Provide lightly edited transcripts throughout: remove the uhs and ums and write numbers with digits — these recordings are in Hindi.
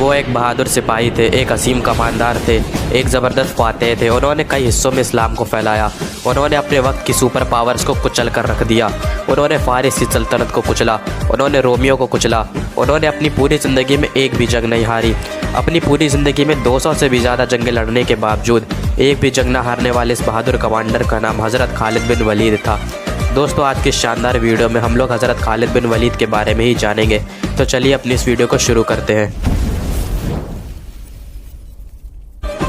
वो एक बहादुर सिपाही थे, एक असीम कमांडर थे, एक ज़बरदस्त फातेह थे। उन्होंने कई हिस्सों में इस्लाम को फैलाया। उन्होंने अपने वक्त की सुपर पावर्स को कुचल कर रख दिया। उन्होंने फारिस की सल्तनत को कुचला, उन्होंने रोमियो को कुचला। उन्होंने अपनी पूरी ज़िंदगी में एक भी जंग नहीं हारी। अपनी पूरी ज़िंदगी में 200 से भी ज़्यादा जंगें लड़ने के बावजूद एक भी जंग न हारने वाले इस बहादुर कमांडर का नाम हज़रत खालिद बिन वलीद था। दोस्तों, आज की शानदार वीडियो में हम लोग हज़रत खालिद बिन वलीद के बारे में ही जानेंगे। तो चलिए अपनी इस वीडियो को शुरू करते हैं।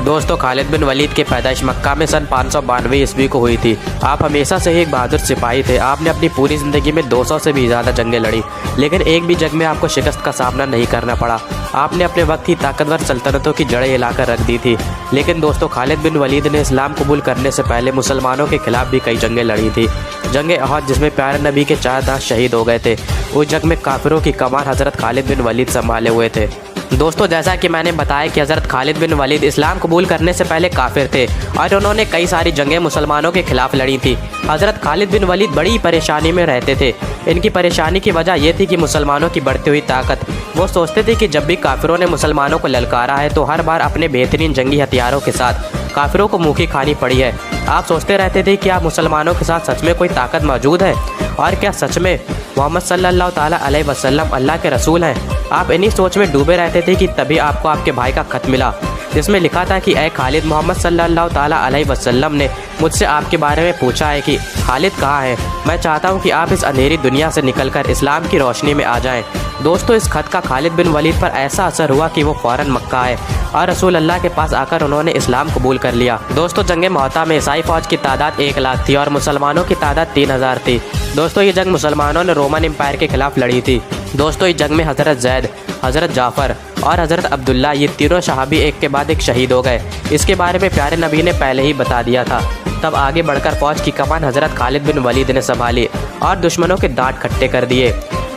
दोस्तों, खालिद बिन वलीद की पैदाइश मक्का में सन 592 ईस्वी को हुई थी। आप हमेशा से ही एक बहादुर सिपाही थे। आपने अपनी पूरी ज़िंदगी में 200 से भी ज़्यादा जंगें लड़ी, लेकिन एक भी जंग में आपको शिकस्त का सामना नहीं करना पड़ा। आपने अपने वक्त की ताकतवर सल्तनतों की जड़ें हिलाकर रख दी थी। लेकिन दोस्तों, खालिद बिन वलीद ने इस्लाम कबूल करने से पहले मुसलमानों के खिलाफ भी कई जंगें लड़ी थी। जंग अहद, जिसमें प्यारे नबी के 4 दास शहीद हो गए थे, उस जंग में काफिरों की कमान हज़रत खालिद बिन वलीद संभाले हुए थे। दोस्तों, जैसा कि मैंने बताया कि हज़रत खालिद बिन वलीद इस्लाम कबूल करने से पहले काफिर थे और उन्होंने कई सारी जंगें मुसलमानों के खिलाफ लड़ी थी। हज़रत खालिद बिन वलीद बड़ी परेशानी में रहते थे। इनकी परेशानी की वजह यह थी कि मुसलमानों की बढ़ती हुई ताकत। वो सोचते थे कि जब भी काफिरों ने मुसलमानों को ललकारा है तो हर बार अपने बेहतरीन जंगी हथियारों के साथ काफिरों को मुँह की खानी पड़ी है। आप सोचते रहते थे कि आप मुसलमानों के साथ सच में कोई ताकत मौजूद है और क्या सच में मोहम्मद सल्लल्लाहु ताला अलैहि वसल्लम अल्लाह के रसूल हैं। आप इन्हीं सोच में डूबे रहते थे कि तभी आपको आपके भाई का खत मिला, जिसमें लिखा था कि ए खालिद, मोहम्मद सल्लल्लाहु ताला अलैहि वसल्लम ने मुझसे आपके बारे में पूछा है कि खालिद कहाँ है। मैं चाहता हूँ कि आप इस अंधेरी दुनिया से निकलकर इस्लाम की रोशनी में आ जाएं। दोस्तों, इस खत का खालिद बिन वलीद पर ऐसा असर हुआ कि वो फ़ौरन मक्का आए और रसूल अल्लाह के पास आकर उन्होंने इस्लाम कबूल कर लिया। दोस्तों, जंग मुअत्ता में ईसाई फ़ौज की तादाद 1 लाख थी और मुसलमानों की तादाद 3000 थी। दोस्तों, ये जंग मुसलमानों ने रोमन एम्पायर के खिलाफ लड़ी थी। दोस्तों, इस जंग में हज़रत जैद, हज़रत जाफ़र और हज़रत अब्दुल्ला, ये तीनों सहाबी एक के बाद एक शहीद हो गए। इसके बारे में प्यारे नबी ने पहले ही बता दिया था। तब आगे बढ़कर फ़ौज की कमान हज़रत खालिद बिन वलीद ने संभाली और दुश्मनों के दांत खट्टे कर दिए।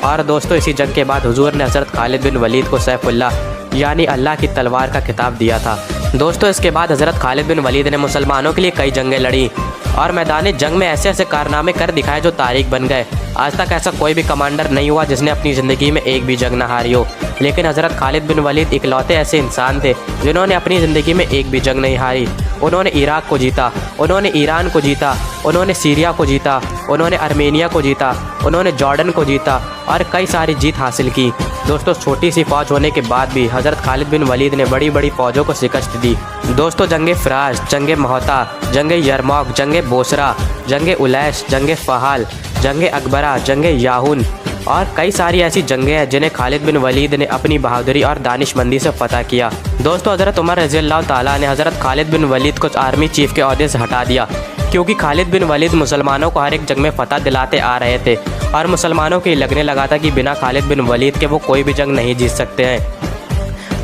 और दोस्तों, इसी जंग के बाद हुजूर ने हज़रत खालिद बिन वलीद को सैफुल्लाह यानी अल्लाह की तलवार का खिताब दिया था। दोस्तों, इसके बाद हज़रत खालिद बिन वलीद ने मुसलमानों के लिए कई जंगें लड़ी और मैदान जंग में ऐसे ऐसे कारनामे कर दिखाए जो तारीख बन गए। आज तक ऐसा कोई भी कमांडर नहीं हुआ जिसने अपनी ज़िंदगी में एक भी जंग न हारी हो, लेकिन हज़रत खालिद बिन वलीद इकलौते ऐसे इंसान थे जिन्होंने अपनी ज़िंदगी में एक भी जंग नहीं हारी। उन्होंने इराक को जीता, उन्होंने ईरान को जीता, उन्होंने सीरिया को जीता, उन्होंने आर्मेनिया को जीता, उन्होंने जॉर्डन को जीता और कई सारी जीत हासिल की। दोस्तों, छोटी सी फ़ौज होने के बाद भी हज़रत खालिद बिन वलीद ने बड़ी बड़ी फ़ौजों को शिकस्त दी। दोस्तों, जंग फ़राज, जंग मुअत्ता, जंग यरमौक, जंग बोसरा, जंग उलैश, जंग फ़हाल, जंग अकबरा, जंग याहून और कई सारी ऐसी जंगें हैं जिन्हें खालिद बिन वलीद ने अपनी बहादुरी और दानिशमंदी से फतह किया। दोस्तों, हज़रत उमर रज़ियल्लाहु ताला ने हज़रत खालिद बिन वलीद को आर्मी चीफ के ओहदे से हटा दिया, क्योंकि खालिद बिन वलीद मुसलमानों को हर एक जंग में फतह दिलाते आ रहे थे और मुसलमानों को लगने लगा था कि बिना खालिद बिन वलीद के वो कोई भी जंग नहीं जीत सकते हैं।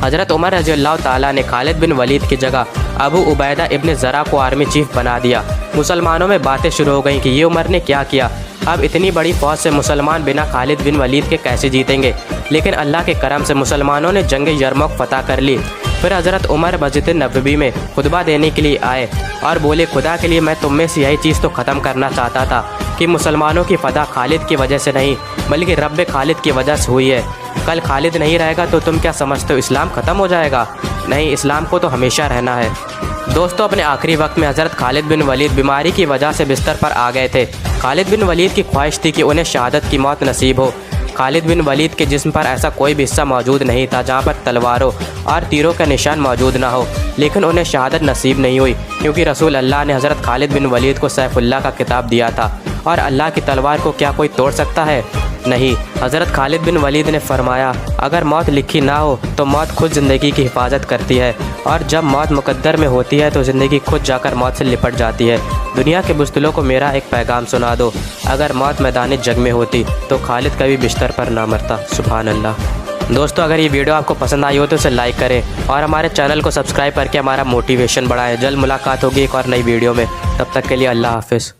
हज़रत उमर रज़ियल्लाहु ताला ने खालिद बिन वलीद की जगह अबू उबैदा इब्न ज़रा को आर्मी चीफ बना दिया। मुसलमानों में बातें शुरू हो गईं कि ये उमर ने क्या किया। अब इतनी बड़ी फ़ौज से मुसलमान बिना खालिद बिन वलीद के कैसे जीतेंगे। लेकिन अल्लाह के करम से मुसलमानों ने जंग यरमौक फ़तह कर ली। फिर हज़रत उमर मस्जिद नबवी में खुतबा देने के लिए आए और बोले, खुदा के लिए मैं तुम में से यही चीज़ तो ख़त्म करना चाहता था कि मुसलमानों की फ़तह खालिद की वजह से नहीं बल्कि रब खालिद की वजह से हुई है। कल खालिद नहीं रहेगा तो तुम क्या समझते हो, इस्लाम ख़त्म हो जाएगा? नहीं, इस्लाम को तो हमेशा रहना है। दोस्तों, अपने आखिरी वक्त में हज़रत खालिद बिन वलीद बीमारी की वजह से बिस्तर पर आ गए थे। खालिद बिन वलीद की ख्वाहिश थी कि उन्हें शहादत की मौत नसीब हो। खालिद बिन वलीद के जिस्म पर ऐसा कोई भी हिस्सा मौजूद नहीं था जहाँ पर तलवारों और तीरों का निशान मौजूद ना हो, लेकिन उन्हें शहादत नसीब नहीं हुई, क्योंकि रसूल अल्लाह ने हज़रत खालिद बिन वलीद को सैफुल्लाह का खिताब दिया था और अल्लाह की तलवार को क्या कोई तोड़ सकता है? नहीं। हज़रत खालिद बिन वलीद ने फरमाया, अगर मौत लिखी ना हो तो मौत खुद ज़िंदगी की हिफाजत करती है और जब मौत मुकद्दर में होती है तो ज़िंदगी खुद जाकर मौत से लिपट जाती है। दुनिया के बुज़दिलों को मेरा एक पैगाम सुना दो, अगर मौत मैदान जंग में होती तो खालिद कभी बिस्तर पर ना मरता। सुभान अल्लाह। दोस्तों, अगर ये वीडियो आपको पसंद आई हो तो इसे लाइक करें और हमारे चैनल को सब्सक्राइब करके हमारा मोटिवेशन बढ़ाएं। जल्द मुलाकात होगी एक और नई वीडियो में, तब तक के लिए अल्लाह हाफ़िज़।